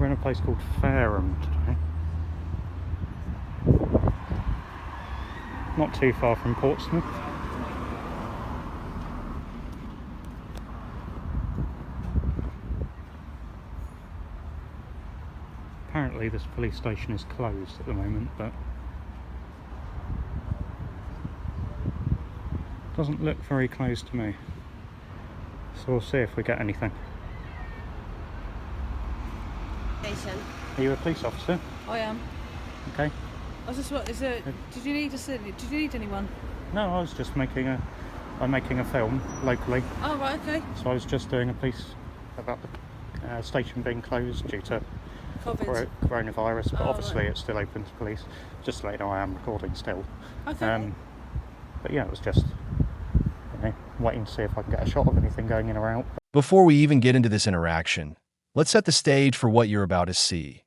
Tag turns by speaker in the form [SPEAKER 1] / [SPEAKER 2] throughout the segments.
[SPEAKER 1] We're in a place called Fareham today. Not too far from Portsmouth. Apparently this police station is closed at the moment, but doesn't look very close to me. So we'll see if we get anything. Are you a police officer?
[SPEAKER 2] I am.
[SPEAKER 1] Okay.
[SPEAKER 2] I was just what is it? Did you need anyone?
[SPEAKER 1] No, I was just making a film locally.
[SPEAKER 2] Oh right, okay.
[SPEAKER 1] So I was just doing a piece about the station being closed due to coronavirus, but obviously right. It's still open to police. Just to let you know, I am recording still.
[SPEAKER 2] Okay.
[SPEAKER 1] But yeah, it was just waiting to see if I can get a shot of anything going in or out.
[SPEAKER 3] Before we even get into this interaction, let's set the stage for what you're about to see.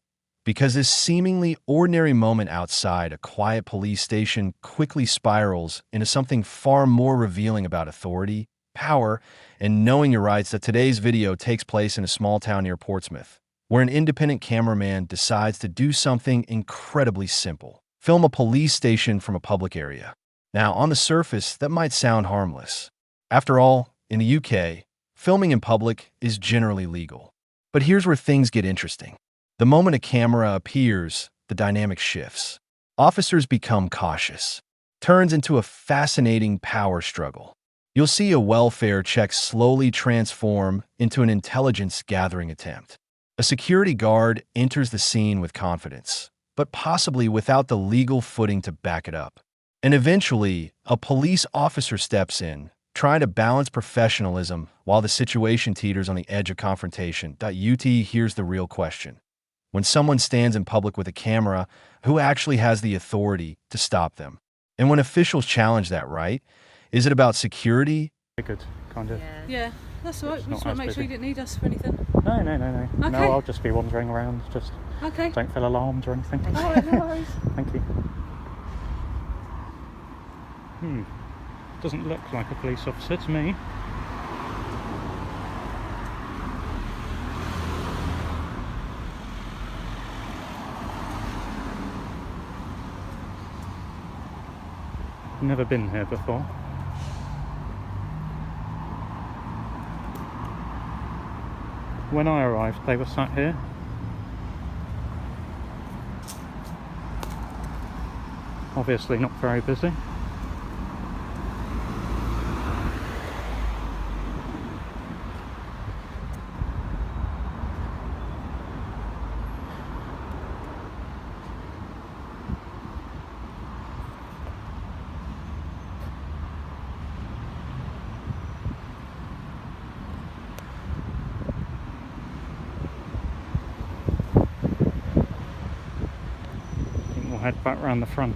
[SPEAKER 3] Because this seemingly ordinary moment outside a quiet police station quickly spirals into something far more revealing about authority, power, and knowing your rights. That today's video takes place in a small town near Portsmouth, where an independent cameraman decides to do something incredibly simple: film a police station from a public area. Now, on the surface, that might sound harmless. After all, in the UK, filming in public is generally legal. But here's where things get interesting. The moment a camera appears, the dynamic shifts. Officers become cautious. Turns into a fascinating power struggle. You'll see a welfare check slowly transform into an intelligence-gathering attempt. A security guard enters the scene with confidence, but possibly without the legal footing to back it up. And eventually, a police officer steps in, trying to balance professionalism while the situation teeters on the edge of confrontation. Here's the real question. When someone stands in public with a camera, who actually has the authority to stop them? And when officials challenge that right, is it about security?
[SPEAKER 1] Good, kind of.
[SPEAKER 2] Yeah, that's all right. We just want to make sure you didn't need us for anything.
[SPEAKER 1] No.
[SPEAKER 2] Okay.
[SPEAKER 1] No, I'll just be wandering around. Just
[SPEAKER 2] okay.
[SPEAKER 1] Don't feel alarmed or anything.
[SPEAKER 2] All right, no worries.
[SPEAKER 1] Thank you. Doesn't look like a police officer to me. Never been here before. When I arrived, they were sat here. Obviously not very busy. We'll head back round the front.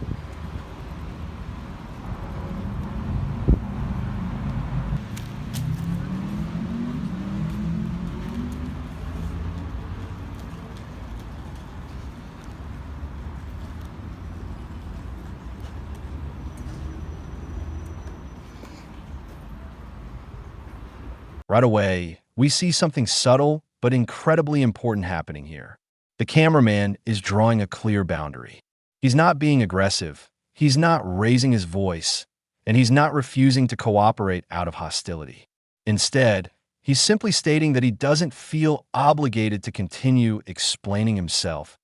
[SPEAKER 3] Right away, we see something subtle but incredibly important happening here. The cameraman is drawing a clear boundary. He's not being aggressive, he's not raising his voice, and he's not refusing to cooperate out of hostility. Instead, he's simply stating that he doesn't feel obligated to continue explaining himself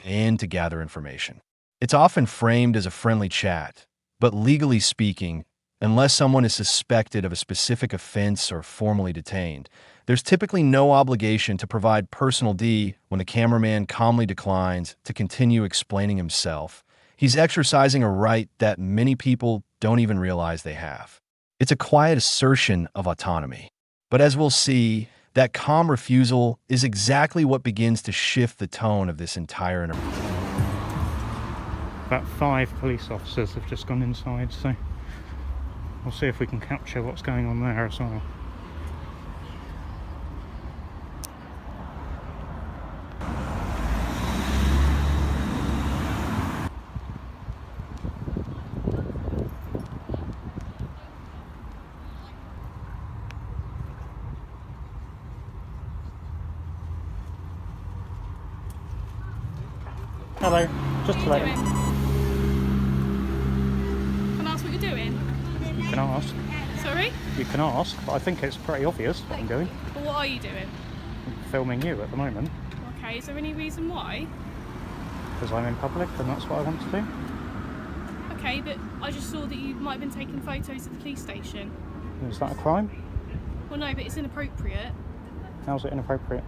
[SPEAKER 3] and to gather information. It's often framed as a friendly chat, but legally speaking, unless someone is suspected of a specific offense or formally detained, there's typically no obligation to provide personal D. When the cameraman calmly declines to continue explaining himself, he's exercising a right that many people don't even realize they have. It's a quiet assertion of autonomy. But as we'll see, that calm refusal is exactly what begins to shift the tone of this entire interaction.
[SPEAKER 1] About 5 police officers have just gone inside, so we'll see if we can capture what's going on there as well. Hello. Just to let him.
[SPEAKER 2] Can I ask what you're doing?
[SPEAKER 1] You can ask.
[SPEAKER 2] Sorry?
[SPEAKER 1] You can ask, but I think it's pretty obvious what I'm doing.
[SPEAKER 2] Well, what are you doing?
[SPEAKER 1] I'm filming you at the moment.
[SPEAKER 2] Okay, is there any reason why?
[SPEAKER 1] Because I'm in public and that's what I want to do.
[SPEAKER 2] Okay, but I just saw that you might have been taking photos at the police station.
[SPEAKER 1] Is that a crime?
[SPEAKER 2] Well, no, but it's inappropriate.
[SPEAKER 1] How's it inappropriate?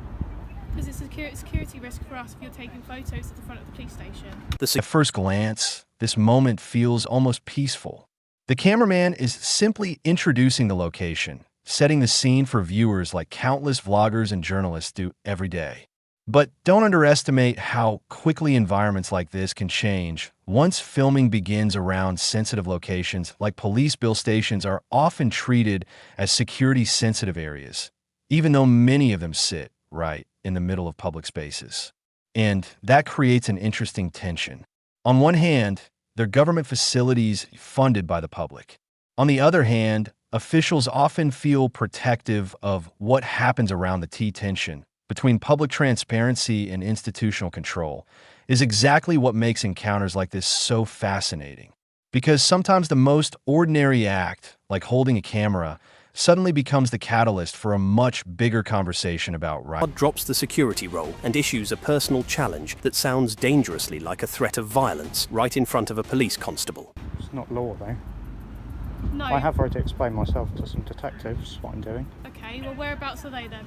[SPEAKER 2] Because it's a security risk for us if you're taking photos at the front of the police station.
[SPEAKER 3] At first glance, this moment feels almost peaceful. The cameraman is simply introducing the location, setting the scene for viewers like countless vloggers and journalists do every day. But don't underestimate how quickly environments like this can change. Once filming begins around sensitive locations, like police bill stations are often treated as security-sensitive areas, even though many of them sit right in the middle of public spaces. And that creates an interesting tension. On one hand, they're government facilities funded by the public. On the other hand, officials often feel protective of what happens around the T-tension between public transparency and institutional control is exactly what makes encounters like this so fascinating. Because sometimes the most ordinary act, like holding a camera, suddenly becomes the catalyst for a much bigger conversation about rights.
[SPEAKER 4] Drops the security role and issues a personal challenge that sounds dangerously like a threat of violence right in front of a police constable.
[SPEAKER 1] It's not law though.
[SPEAKER 2] No.
[SPEAKER 1] I have already explained myself to some detectives what I'm doing.
[SPEAKER 2] Okay, well, whereabouts are they then?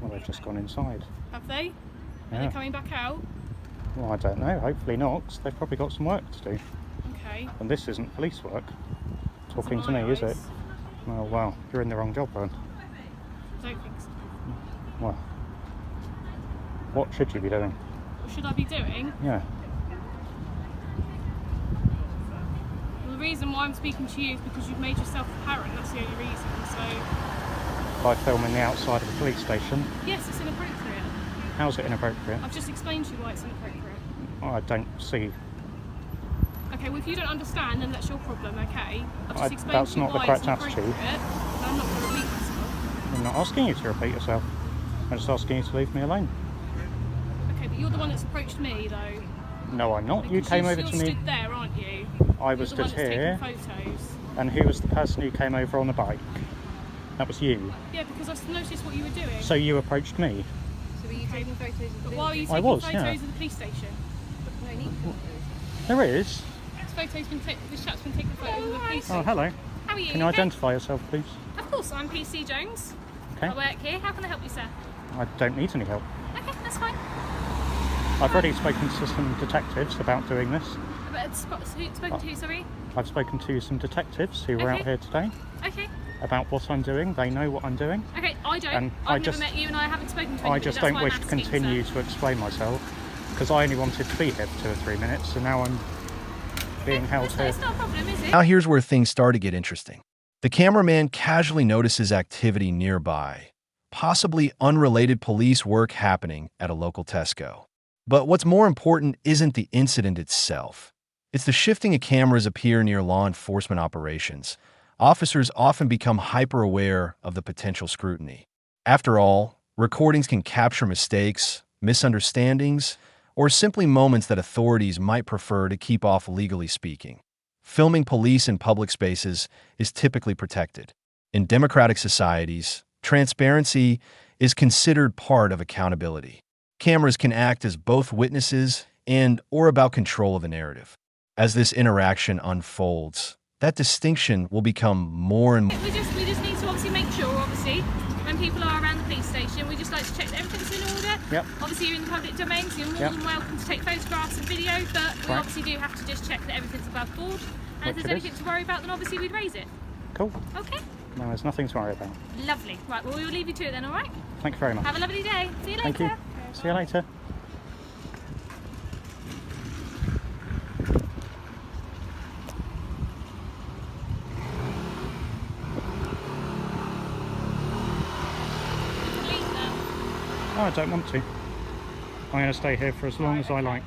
[SPEAKER 1] Well, they've just gone inside.
[SPEAKER 2] Have they? Are
[SPEAKER 1] Yeah.
[SPEAKER 2] they coming back out?
[SPEAKER 1] Well, I don't know. Hopefully not, 'cause they've probably got some work to do.
[SPEAKER 2] Okay.
[SPEAKER 1] And this isn't police work. Talking
[SPEAKER 2] It's
[SPEAKER 1] to
[SPEAKER 2] in
[SPEAKER 1] me,
[SPEAKER 2] my
[SPEAKER 1] is it?
[SPEAKER 2] eyes.
[SPEAKER 1] Oh, well, you're in the wrong job then.
[SPEAKER 2] I don't think so.
[SPEAKER 1] Well, what should you be doing?
[SPEAKER 2] What should I be doing?
[SPEAKER 1] Yeah.
[SPEAKER 2] Well, the reason why I'm speaking to you is because you've made yourself apparent. That's the only reason. So,
[SPEAKER 1] By filming the outside of the police station.
[SPEAKER 2] yes, it's inappropriate.
[SPEAKER 1] How's it inappropriate?
[SPEAKER 2] I've just explained to you why it's inappropriate.
[SPEAKER 1] I don't see.
[SPEAKER 2] Okay, well, if you don't understand, then that's your problem, okay? I've just explained
[SPEAKER 1] That's
[SPEAKER 2] to you
[SPEAKER 1] not the
[SPEAKER 2] why
[SPEAKER 1] correct
[SPEAKER 2] it's
[SPEAKER 1] attitude.
[SPEAKER 2] inappropriate, and I'm not going to repeat myself.
[SPEAKER 1] I'm not asking you to repeat yourself. I'm just asking you to leave me alone.
[SPEAKER 2] Okay, but you're the one that's approached me, though.
[SPEAKER 1] No, I'm not. You
[SPEAKER 2] Because
[SPEAKER 1] came over
[SPEAKER 2] you're
[SPEAKER 1] to me.
[SPEAKER 2] stood there, aren't you?
[SPEAKER 1] I was
[SPEAKER 2] You're the
[SPEAKER 1] stood
[SPEAKER 2] one that's
[SPEAKER 1] here.
[SPEAKER 2] taking photos.
[SPEAKER 1] And who was the person who came over on the bike? That was you.
[SPEAKER 2] Yeah, because I've noticed what you were doing.
[SPEAKER 1] So you approached me.
[SPEAKER 5] So were you taking photos of the
[SPEAKER 2] But why are you
[SPEAKER 1] I
[SPEAKER 2] taking
[SPEAKER 1] was,
[SPEAKER 2] photos
[SPEAKER 1] yeah.
[SPEAKER 2] of the police station?
[SPEAKER 5] No need photos.
[SPEAKER 1] There is.
[SPEAKER 2] This chap's been taking photos of the police
[SPEAKER 1] Oh,
[SPEAKER 2] station.
[SPEAKER 1] hello.
[SPEAKER 2] How are you?
[SPEAKER 1] Can you identify yourself, please?
[SPEAKER 2] Of course, I'm PC Jones.
[SPEAKER 1] Okay.
[SPEAKER 2] I work here. How can I help you, sir?
[SPEAKER 1] I don't need any help.
[SPEAKER 2] Okay, that's fine.
[SPEAKER 1] I've already spoken to some detectives about doing this.
[SPEAKER 2] But spoken to who, sorry?
[SPEAKER 1] I've spoken to some detectives who were out
[SPEAKER 2] Okay.
[SPEAKER 1] here today
[SPEAKER 2] Okay.
[SPEAKER 1] about what I'm doing. They know what I'm doing.
[SPEAKER 2] Okay, I don't.
[SPEAKER 1] And
[SPEAKER 2] I've
[SPEAKER 1] I
[SPEAKER 2] never
[SPEAKER 1] just-
[SPEAKER 2] met you and I haven't spoken to
[SPEAKER 1] I
[SPEAKER 2] anybody.
[SPEAKER 1] just
[SPEAKER 2] That's
[SPEAKER 1] don't
[SPEAKER 2] why
[SPEAKER 1] wish
[SPEAKER 2] I'm
[SPEAKER 1] to
[SPEAKER 2] asking,
[SPEAKER 1] continue
[SPEAKER 2] sir.
[SPEAKER 1] to explain myself because I only wanted to be here for 2 or 3 minutes and now I'm being held
[SPEAKER 2] It's
[SPEAKER 1] here.
[SPEAKER 2] not a problem, is it?
[SPEAKER 3] Now here's where things start to get interesting. The cameraman casually notices activity nearby, possibly unrelated police work happening at a local Tesco. But what's more important isn't the incident itself. It's the shifting of cameras appear near law enforcement operations. Officers often become hyper-aware of the potential scrutiny. After all, recordings can capture mistakes, misunderstandings, or simply moments that authorities might prefer to keep off legally speaking. Filming police in public spaces is typically protected. In democratic societies, transparency is considered part of accountability. Cameras can act as both witnesses and/or about control of a narrative. As this interaction unfolds, that distinction will become more and more.
[SPEAKER 2] We just need to obviously make sure, obviously, when people are around the police station, we just like to check that everything's in order.
[SPEAKER 1] Yep.
[SPEAKER 2] Obviously, you're in the public domain, so you're more
[SPEAKER 1] Yep.
[SPEAKER 2] than welcome to take photographs and video, but we
[SPEAKER 1] Right.
[SPEAKER 2] obviously do have to just check that everything's above board. And if
[SPEAKER 1] Which
[SPEAKER 2] there's
[SPEAKER 1] it is.
[SPEAKER 2] anything to worry about, then obviously we'd raise it.
[SPEAKER 1] Cool.
[SPEAKER 2] Okay?
[SPEAKER 1] No, there's nothing to worry about.
[SPEAKER 2] Lovely. Right, well, we will leave you to it then, all right?
[SPEAKER 1] Thank you very much.
[SPEAKER 2] Have a lovely day. See you later.
[SPEAKER 1] Thank you. See you later.
[SPEAKER 2] You can leave now.
[SPEAKER 1] Oh, I don't want to. I'm going to stay here for as long as I like.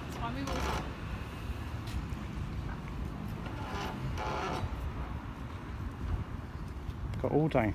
[SPEAKER 2] It's fine, we will.
[SPEAKER 1] Got all day.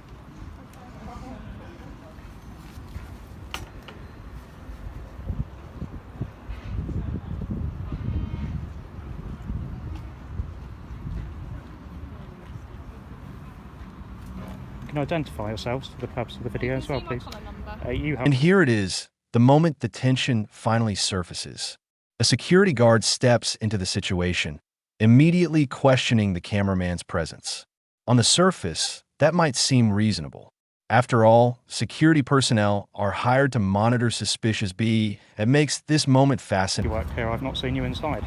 [SPEAKER 1] identify yourselves for the purpose of the video as well, please.
[SPEAKER 2] Collar number.
[SPEAKER 1] You have.
[SPEAKER 3] And here it is, the moment the tension finally surfaces. A security guard steps into the situation, immediately questioning the cameraman's presence. On the surface, that might seem reasonable. After all, security personnel are hired to monitor suspicious behavior. It makes this moment
[SPEAKER 1] You
[SPEAKER 3] fascinating.
[SPEAKER 1] work here. I've not seen you inside.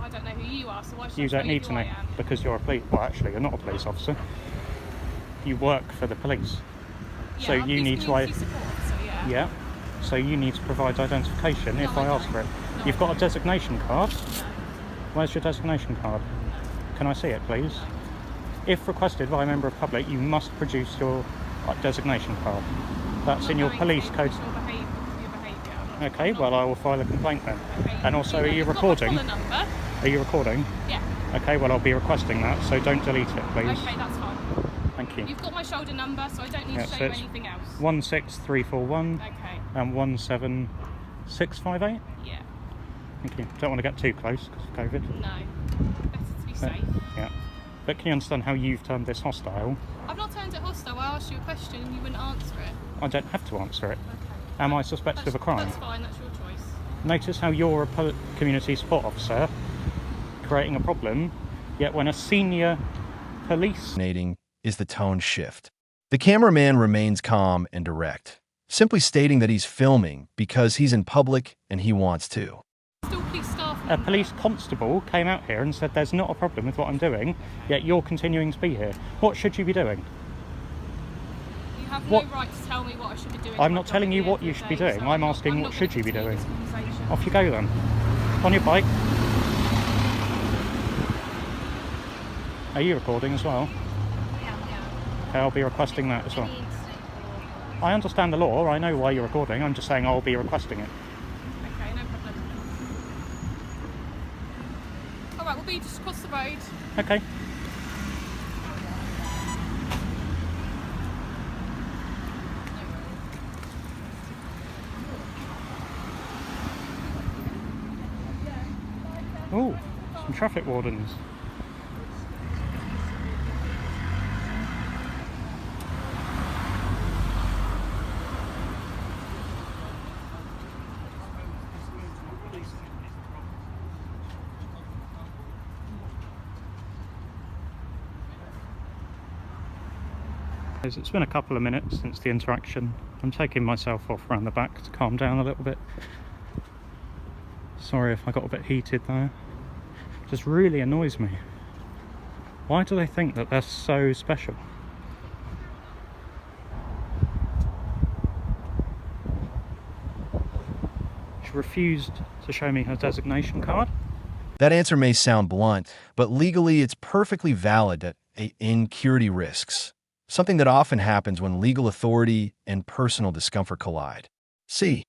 [SPEAKER 2] I don't know who you are, so why should
[SPEAKER 1] You
[SPEAKER 2] I tell
[SPEAKER 1] don't need
[SPEAKER 2] who
[SPEAKER 1] to know
[SPEAKER 2] I am?
[SPEAKER 1] because you're a police. Well, actually, you're not a police officer. You work for the police.
[SPEAKER 2] Yeah,
[SPEAKER 1] So
[SPEAKER 2] I'm
[SPEAKER 1] you
[SPEAKER 2] police
[SPEAKER 1] need to.
[SPEAKER 2] community support officer, yeah.
[SPEAKER 1] Yeah. So you need to provide identification
[SPEAKER 2] No,
[SPEAKER 1] if I
[SPEAKER 2] I
[SPEAKER 1] ask
[SPEAKER 2] don't.
[SPEAKER 1] for it.
[SPEAKER 2] No,
[SPEAKER 1] You've
[SPEAKER 2] I
[SPEAKER 1] got a
[SPEAKER 2] don't.
[SPEAKER 1] designation card.
[SPEAKER 2] No.
[SPEAKER 1] Where's your designation card? Can I see it, please? If requested by a member of public, you must produce your designation card. That's in your police code.
[SPEAKER 2] Your behaviour.
[SPEAKER 1] Okay, well, I will file a complaint then.
[SPEAKER 2] Okay.
[SPEAKER 1] And also, are you
[SPEAKER 2] You've got my
[SPEAKER 1] recording?
[SPEAKER 2] collar number.
[SPEAKER 1] Are you recording?
[SPEAKER 2] Yeah.
[SPEAKER 1] Okay, well, I'll be requesting that, so don't delete it, please.
[SPEAKER 2] Okay, that's fine.
[SPEAKER 1] Thank you.
[SPEAKER 2] You've got my shoulder number, so I don't need
[SPEAKER 1] Yeah,
[SPEAKER 2] to show
[SPEAKER 1] so
[SPEAKER 2] you
[SPEAKER 1] it's
[SPEAKER 2] anything else.
[SPEAKER 1] 16341
[SPEAKER 2] Okay.
[SPEAKER 1] and 17658.
[SPEAKER 2] Yeah.
[SPEAKER 1] Thank you. Don't want to get too close because of COVID.
[SPEAKER 2] No. Better to be safe.
[SPEAKER 1] Yeah. But can you understand how you've termed this hostile?
[SPEAKER 2] I've not turned it hostile. I asked you a question and you wouldn't answer it.
[SPEAKER 1] I don't have to answer it.
[SPEAKER 2] Okay.
[SPEAKER 1] Am I suspected of a crime?
[SPEAKER 2] That's fine. That's your choice.
[SPEAKER 1] Notice how you're a community support officer creating a problem, yet when a senior police...
[SPEAKER 3] Fascinating is the tone shift. The cameraman remains calm and direct, simply stating that he's filming because he's in public and he wants to.
[SPEAKER 2] Still police staff
[SPEAKER 1] A
[SPEAKER 2] member.
[SPEAKER 1] police constable came out here and said there's not a problem with what I'm doing, yet you're continuing to be here. What should you be doing?
[SPEAKER 2] You have
[SPEAKER 1] What-
[SPEAKER 2] no right to tell me what I should be doing.
[SPEAKER 1] I'm
[SPEAKER 2] My
[SPEAKER 1] not
[SPEAKER 2] job
[SPEAKER 1] telling
[SPEAKER 2] at
[SPEAKER 1] you
[SPEAKER 2] the
[SPEAKER 1] what
[SPEAKER 2] end
[SPEAKER 1] you
[SPEAKER 2] of
[SPEAKER 1] should
[SPEAKER 2] the
[SPEAKER 1] be
[SPEAKER 2] day,
[SPEAKER 1] doing.
[SPEAKER 2] so
[SPEAKER 1] I'm
[SPEAKER 2] not-
[SPEAKER 1] asking
[SPEAKER 2] I'm
[SPEAKER 1] what
[SPEAKER 2] not
[SPEAKER 1] should
[SPEAKER 2] gonna
[SPEAKER 1] you be
[SPEAKER 2] continue
[SPEAKER 1] doing.
[SPEAKER 2] this conversation.
[SPEAKER 1] Off you go then. On your bike. Are you recording as well? Okay, I'll be requesting that as well. I understand the law, I know why you're recording, I'm just saying I'll be requesting it.
[SPEAKER 2] Okay, no problem. Alright, we'll be just across the road.
[SPEAKER 1] Okay. Oh, some traffic wardens. It's been a couple of minutes since the interaction. I'm taking myself off around the back to calm down a little bit. Sorry if I got a bit heated there. It just really annoys me. Why do they think that they're so special? She refused to show me her designation card.
[SPEAKER 3] That answer may sound blunt, but legally it's perfectly valid that insecurity risks, something that often happens when legal authority and personal discomfort collide. See,